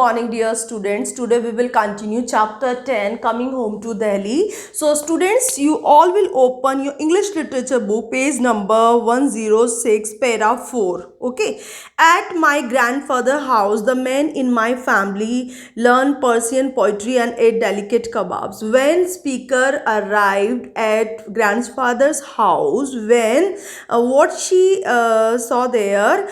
Morning dear students, today we will continue chapter 10 coming home to Delhi. So students, you all will open your English literature book page number 106 para 4. Okay, at my grandfather house the men in my family learned Persian poetry and ate delicate kebabs. When speaker arrived at grandfather's house, when what she saw there,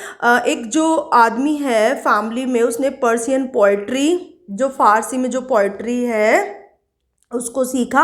एक जो आदमी है family में उसने Persian poetry, जो फारसी में जो poetry है उसको सीखा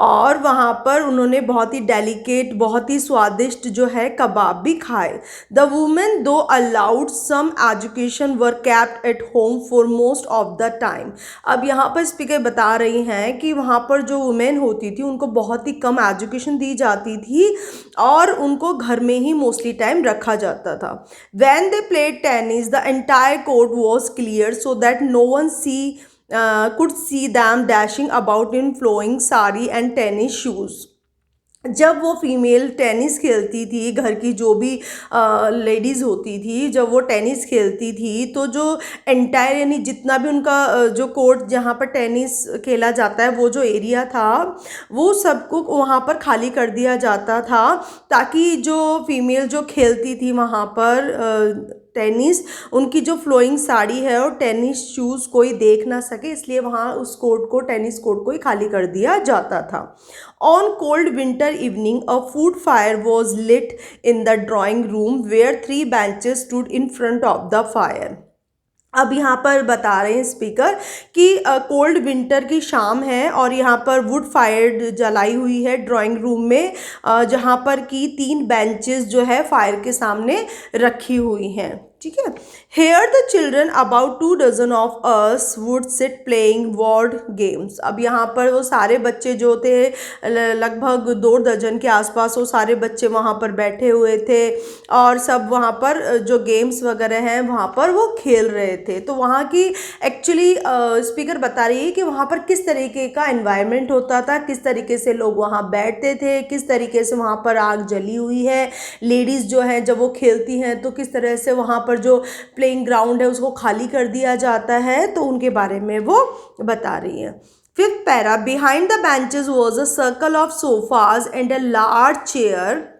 और वहाँ पर उन्होंने बहुत ही डेलिकेट, बहुत ही स्वादिष्ट जो है कबाब भी खाए. The women though allowed some education were kept at home for most of the time. अब यहाँ पर स्पीकर बता रही हैं कि वहाँ पर जो वुमेन होती थी उनको बहुत ही कम एजुकेशन दी जाती थी और उनको घर में ही मोस्टली टाइम रखा जाता था. When they played tennis the entire court was clear so that no one could see them dashing about in flowing sari and tennis shoes. जब वो फीमेल टेनिस खेलती थी, घर की जो भी लेडीज़ होती थी, जब वो टेनिस खेलती थी तो जो एंटायर यानी जितना भी उनका जो कोर्ट जहाँ पर टेनिस खेला जाता है वो जो एरिया था वो सबको वहाँ पर खाली कर दिया जाता था ताकि जो फीमेल जो खेलती थी वहाँ पर टेनिस, उनकी जो फ्लोइंग साड़ी है और टेनिस शूज़ कोई देख ना सके, इसलिए वहाँ उस कोर्ट को, टेनिस कोर्ट को ही खाली कर दिया जाता था. On cold winter evening a wood fire was lit in the drawing room where 3 benches stood in front of the fire. अब यहाँ पर बता रहे हैं स्पीकर कि कोल्ड विंटर की शाम है और यहाँ पर वुड फायर जलाई हुई है ड्राइंग रूम में, जहाँ पर कि 3 बेंचेस जो है फायर के सामने रखी हुई हैं. ठीक है. Here the children about 2 dozen of us would sit playing word games. अब यहाँ पर वो सारे बच्चे जो थे लगभग 2 डजन के आसपास वो सारे बच्चे वहाँ पर बैठे हुए थे और सब वहाँ पर जो गेम्स वगैरह हैं वहाँ पर वो खेल रहे थे. तो वहाँ की एक्चुअली स्पीकर बता रही है कि वहाँ पर किस तरीके का एनवायरनमेंट होता था, किस तरीके से लोग वहाँ बैठते थे, किस तरीके से वहाँ पर आग जली हुई है. लेडीज़ जो हैं जब वो खेलती हैं तो किस तरह से वहाँ पर जो प्लेइंग ग्राउंड है उसको खाली कर दिया जाता है, तो उनके बारे में वो बता रही है. 5th para, behind the benches was a circle of sofas and a large chair.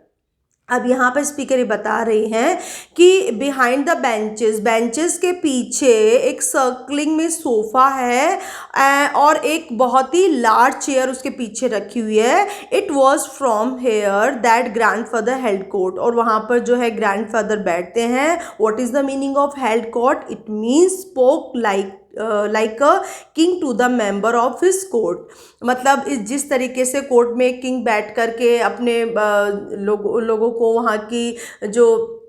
अब यहाँ पर स्पीकर ये बता रही हैं कि बिहाइंड द बेंचेस के पीछे एक सर्कलिंग में सोफ़ा है और एक बहुत ही लार्ज चेयर उसके पीछे रखी हुई है. It was from here that grandfather held court. और वहाँ पर जो है ग्रैंडफादर बैठते हैं. What is the meaning of held court? It means spoke like a king to the member of his court. मतलब जिस तरीके से कोर्ट में किंग बैठ करके अपने लोगों को वहाँ की जो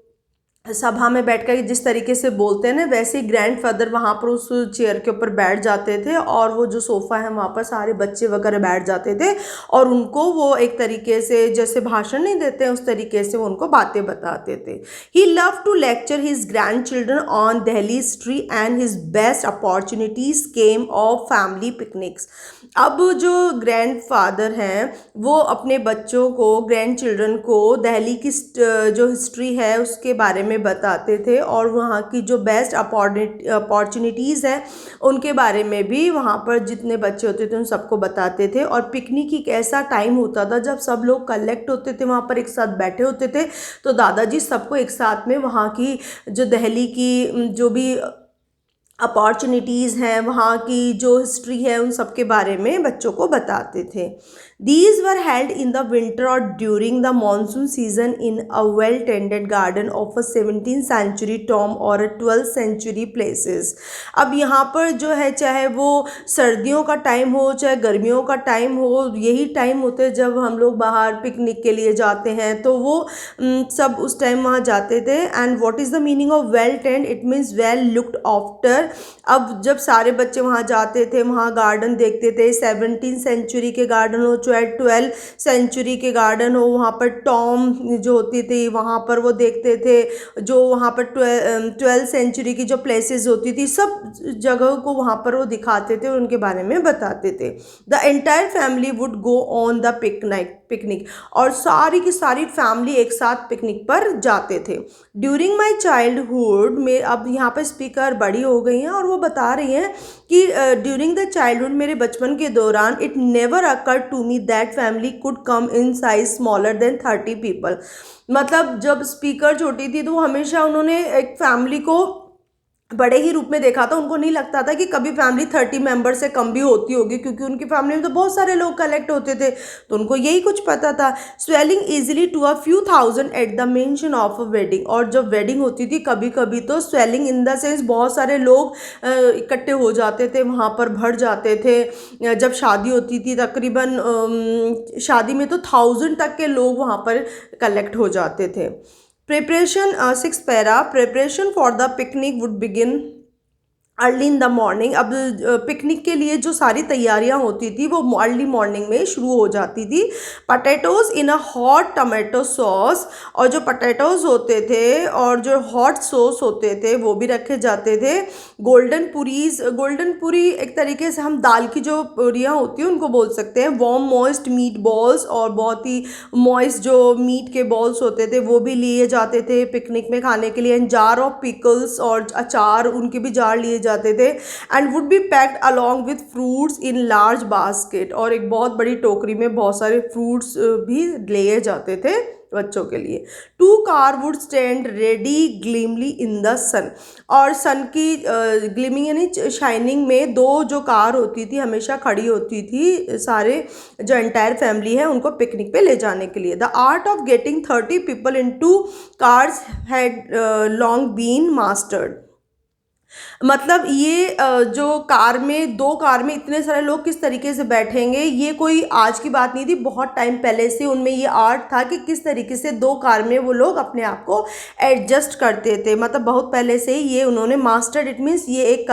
सभा में बैठकर जिस तरीके से बोलते हैं ना, वैसे ही ग्रैंडफादर वहाँ पर उस चेयर के ऊपर बैठ जाते थे और वो जो सोफ़ा है वहाँ पर सारे बच्चे वगैरह बैठ जाते थे और उनको वो एक तरीके से जैसे भाषण नहीं देते हैं उस तरीके से वो उनको बातें बताते थे. He love to lecture his grand children on Delhi history and his best opportunities came of family picnics. अब जो ग्रैंडफादर हैं वो अपने बच्चों को, ग्रैंड चिल्ड्रन को दिल्ली की जो हिस्ट्री है उसके बारे में बताते थे और वहाँ की जो बेस्ट अपॉर्चुनिटीज़ हैं उनके बारे में भी वहाँ पर जितने बच्चे होते थे उन सबको बताते थे. और पिकनिक एक ऐसा टाइम होता था जब सब लोग कलेक्ट होते थे, वहाँ पर एक साथ बैठे होते थे, तो दादाजी सबको एक साथ में वहाँ की जो दिल्ली की जो भी अपॉर्चुनिटीज़ हैं, वहाँ की जो हिस्ट्री है, उन सब के बारे में बच्चों को बताते थे. These were held in the winter or during the monsoon season in a well-tended garden of a 17th century tomb or a 12th century places. अब यहाँ पर जो है चाहे वो सर्दियों का टाइम हो चाहे गर्मियों का टाइम हो, यही टाइम होते हैं जब हम लोग बाहर पिकनिक के लिए जाते हैं, तो वो सब उस टाइम वहाँ जाते थे. And what is the meaning of well tend? It means well looked after. अब जब सारे बच्चे वहाँ जाते थे, वहाँ गार्डन देखते थे, 17th सेंचुरी के गार्डन हो चाहे 12th सेंचुरी के गार्डन हो, वहाँ पर टॉम जो होती थी वहाँ पर वो देखते थे, जो वहाँ पर 12th सेंचुरी की जो प्लेसेस होती थी सब जगहों को वहाँ पर वो दिखाते थे और उनके बारे में बताते थे. The entire family would go on the picnic picnic, और सारी की सारी फैमिली एक साथ पिकनिक पर जाते थे। ड्यूरिंग माई चाइल्डहुड में, अब यहाँ पर स्पीकर बड़ी हो गई हैं और वो बता रही हैं कि ड्यूरिंग द चाइल्डहुड, मेरे बचपन के दौरान, it never occurred to me that family could come in size smaller than 30 people. मतलब जब स्पीकर छोटी थी तो वो हमेशा उन्होंने एक फैमिली को बड़े ही रूप में देखा था। उनको नहीं लगता था कि कभी फैमिली 30 मेंबर से कम भी होती होगी, क्योंकि उनकी फैमिली में तो बहुत सारे लोग कलेक्ट होते थे, तो उनको यही कुछ पता था। Swelling easily to a few thousand at the mention of a wedding, और जब वेडिंग होती थी कभी कभी तो स्वेलिंग इन द सेंस बहुत सारे लोग इकट्ठे हो जाते थे, वहाँ पर भर जाते थे। जब शादी होती थी तकरीबन शादी में तो 1000 तक के लोग वहाँ पर कलेक्ट हो जाते थे। Preparation, 6th para, preparation for the picnic would begin early in the morning. अब पिकनिक के लिए जो सारी तैयारियां होती थी वो अर्ली मॉर्निंग में शुरू हो जाती थी। Potatoes in a hot tomato sauce, और जो पटेटोज होते थे और जो हॉट सॉस होते थे वो भी रखे जाते थे। गोल्डन पूरीज, गोल्डन पूरी एक तरीके से हम दाल की जो पूरियाँ होती हैं उनको बोल सकते हैं। वार्म मॉइस्ट मीट बॉल्स, और बहुत ही मॉइस्ट जो मीट के बॉल्स होते थे वो भी लिए जाते थे पिकनिक में खाने के लिए। एंड जार ऑफ पिकल्स, और अचार उनके भी जार लिए जाते थे। And would be packed along with fruits in large basket, और एक बहुत बड़ी टोकरी में बहुत सारे फ्रूट्स भी लिए जाते थे बच्चों के लिए। 2 car would stand ready gleamly in the sun, और सन की ग्लीमिंग यानी शाइनिंग में 2 जो कार होती थी हमेशा खड़ी होती थी सारे जो एंटायर फैमिली है उनको पिकनिक पे ले जाने के लिए। The art of getting 30 people in 2 cars had long been mastered. मतलब ये जो कार में 2 कार में इतने सारे लोग किस तरीके से बैठेंगे, ये कोई आज की बात नहीं थी, बहुत टाइम पहले से उनमें ये आर्ट था कि किस तरीके से 2 कार में वो लोग अपने आप को एडजस्ट करते थे। मतलब बहुत पहले से ही ये उन्होंने मास्टर्ड, इट मीन्स ये एक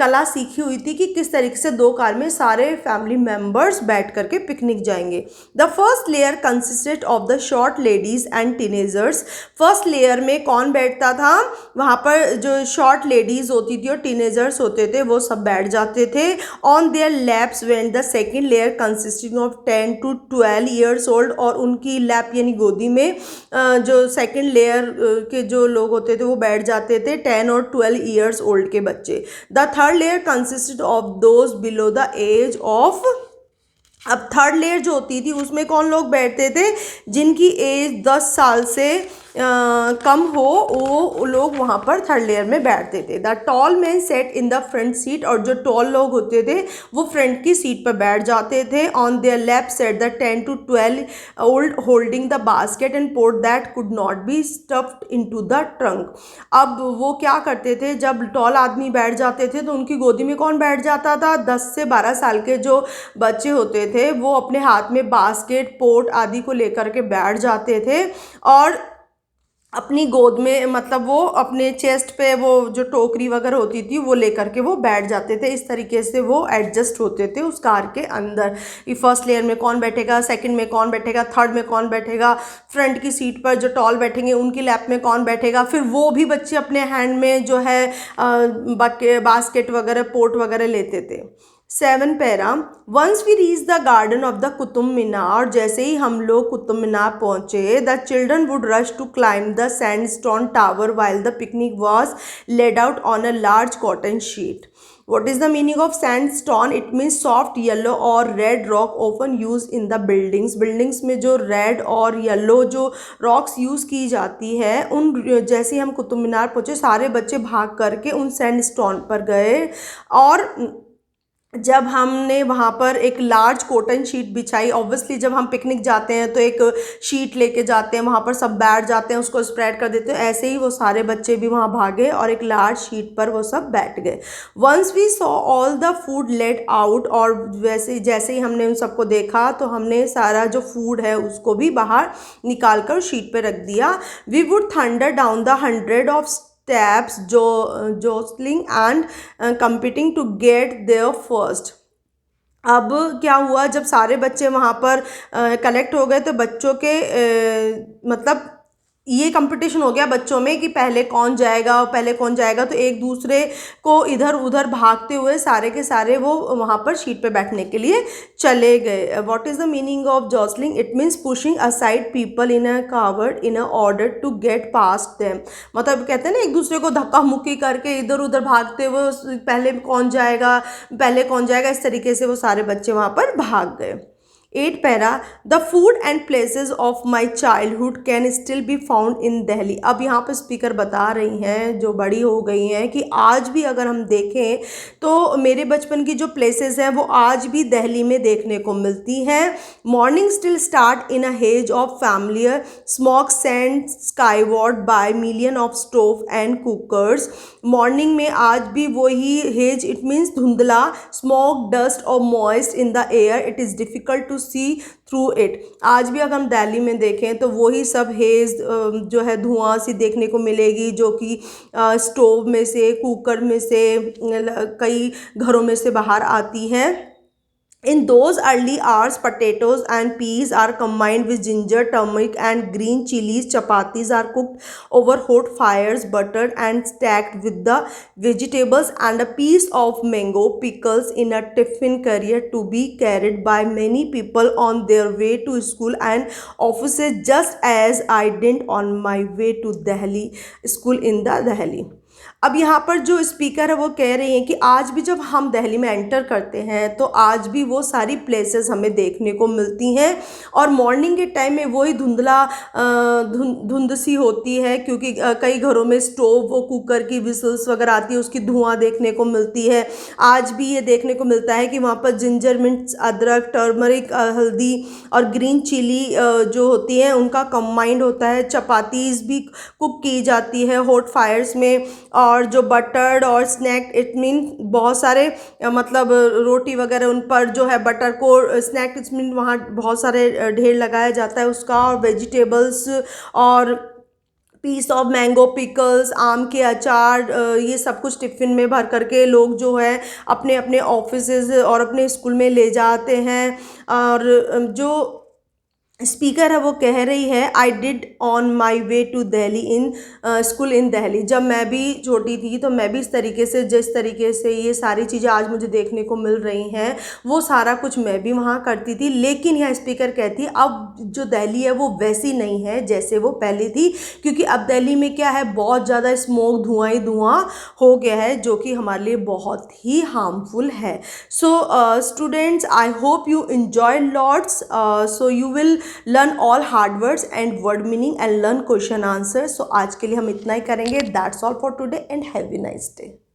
कला सीखी हुई थी कि किस तरीके से 2 कार में सारे फैमिली मेम्बर्स बैठ करके पिकनिक जाएंगे। The first layer consisted of the short ladies and teenagers. First layer में कौन बैठता था, वहाँ पर जो शॉर्ट लेडीज होती थी और टीनेजर्स होते थे वो सब बैठ जाते थे। On their lapse went the second layer consisting of 10 to 12 years old, और उनकी लैप यानी गोदी में जो सेकेंड लेयर के जो लोग होते थे वो बैठ जाते थे 10 और 12 ईयर्स ओल्ड के बच्चे। The third layer consisted of those below the age of, अब थर्ड लेयर जो होती थी उसमें कौन लोग बैठते थे, जिनकी एज 10 साल से कम हो वो लोग वहाँ पर थर्ड लेयर में बैठते थे। The tall man set in the front seat, और जो टॉल लोग होते थे वो फ्रंट की सीट पर बैठ जाते थे। On their left set the 10 to 12 old holding the basket and port that could not be stuffed into the trunk. अब वो क्या करते थे, जब टॉल आदमी बैठ जाते थे तो उनकी गोदी में कौन बैठ जाता था, 10 से 12 साल के जो बच्चे होते थे वो अपने हाथ में बास्केट, पोर्ट आदि को लेकर के बैठ जाते थे, और अपनी गोद में मतलब वो अपने चेस्ट पे वो जो टोकरी वगैरह होती थी वो लेकर के वो बैठ जाते थे। इस तरीके से वो एडजस्ट होते थे उस कार के अंदर। ये फर्स्ट लेयर में कौन बैठेगा, सेकंड में कौन बैठेगा, थर्ड में कौन बैठेगा, फ्रंट की सीट पर जो टॉल बैठेंगे उनकी लैप में कौन बैठेगा। फिर वो भी बच्चे अपने हैंड में जो है बास्केट वगैरह, पोर्ट वगैरह लेते थे। 7 para, once we reach the garden of the Qutub Minar, जैसे ही हम लोग कुतुब मीनार पहुँचे, the children would rush to climb the sandstone tower while the picnic was laid out on a large cotton sheet. What is the meaning of sandstone? It means soft yellow और red rock often used in the buildings. buildings में जो red और yellow जो rocks use की जाती है, उन जैसे ही हम कुतुब मीनार पहुँचे सारे बच्चे भाग करके उन सैंडस्टोन पर गए, और जब हमने वहाँ पर एक लार्ज कॉटन शीट बिछाई। ऑब्वियसली जब हम पिकनिक जाते हैं तो एक शीट लेके जाते हैं, वहाँ पर सब बैठ जाते हैं, उसको स्प्रेड कर देते हैं। ऐसे ही वो सारे बच्चे भी वहाँ भागे और एक लार्ज शीट पर वो सब बैठ गए। Once we saw all the food laid out, और वैसे जैसे ही हमने उन सबको देखा तो हमने सारा जो फूड है उसको भी बाहर निकाल कर शीट पर रख दिया। We would thunder down the 100 of steps jostling and competing to get there first। अब क्या हुआ, जब सारे बच्चे वहाँ पर कलेक्ट हो गए तो बच्चों के मतलब ये कंपटीशन हो गया बच्चों में कि पहले कौन जाएगा, तो एक दूसरे को इधर उधर भागते हुए सारे के सारे वो वहाँ पर सीट पे बैठने के लिए चले गए। What is the meaning of jostling? It means pushing aside people in a crowd in a order to get past them. मतलब कहते हैं ना, एक दूसरे को धक्का मुक्की करके इधर उधर भागते हुए पहले कौन जाएगा, इस तरीके से वो सारे बच्चे वहाँ पर भाग गए। 8 para, the food and places of my childhood can still be found in Delhi. अब यहाँ पर स्पीकर बता रही हैं जो बड़ी हो गई हैं कि आज भी अगर हम देखें तो मेरे बचपन की जो प्लेसेस हैं वो आज भी दिल्ली में देखने को मिलती हैं। Morning still start in a haze of familiar smoke send skyward by million of stove and cookers. Morning में आज भी वही हेज, इट मीन्स धुंधला, स्मोक, डस्ट और moist in the air, it is difficult to see through it. आज भी अगर हम दिल्ली में देखें तो वही सब हेज जो है धुआं सी देखने को मिलेगी, जो कि स्टोव में से, कुकर में से, कई घरों में से बाहर आती है। In those early hours, potatoes and peas are combined with ginger, turmeric, and green chilies. Chapatis are cooked over hot fires, buttered and stacked with the vegetables, and a piece of mango pickles in a tiffin carrier to be carried by many people on their way to school and offices, just as I did on my way to Delhi, school in the Delhi. अब यहाँ पर जो speaker है वो कह रही हैं कि आज भी जब हम दिल्ली में एंटर करते हैं तो आज भी वो सारी प्लेसेस हमें देखने को मिलती हैं, और मॉर्निंग के टाइम में वही धुंध सी होती है, क्योंकि कई घरों में स्टोव, वो कुकर की विसल्स वगैरह आती है, उसकी धुआं देखने को मिलती है। आज भी ये देखने को मिलता है कि वहाँ पर जिंजर मिंट, अदरक, टर्मरिक, हल्दी और ग्रीन चिली जो होती हैं उनका कंबाइंड होता है। चपातीज़ भी कुक की जाती है हॉट फायर्स में, और जो बटर्ड और स्नैक, इट मीन बहुत सारे मतलब रोटी वगैरह उन पर जो है बटर को स्नैक, इट मीन वहाँ बहुत सारे ढेर लगाया जाता है उसका, और वेजिटेबल्स और पीस ऑफ मैंगो पिकल्स, आम के अचार, ये सब कुछ टिफ़िन में भर करके लोग जो है अपने अपने ऑफिसेज और अपने स्कूल में ले जाते हैं। और जो स्पीकर है वो कह रही है, I did on my way to Delhi in school in Delhi. जब मैं भी छोटी थी तो मैं भी इस तरीके से, जिस तरीके से ये सारी चीज़ें आज मुझे देखने को मिल रही हैं वो सारा कुछ मैं भी वहाँ करती थी। लेकिन यह स्पीकर कहती है अब जो दिल्ली है वो वैसी नहीं है जैसे वो पहले थी, क्योंकि अब दिल्ली में क्या है, बहुत ज़्यादा स्मोक, धुआं ही धुआं हो गया है, जो कि हमारे लिए बहुत ही हार्मफुल है। So students, I hope you enjoy lots. So you will learn all hard words and word meaning and learn question answers. So आज के लिए हम इतना ही करेंगे. That's all for today and have a nice day.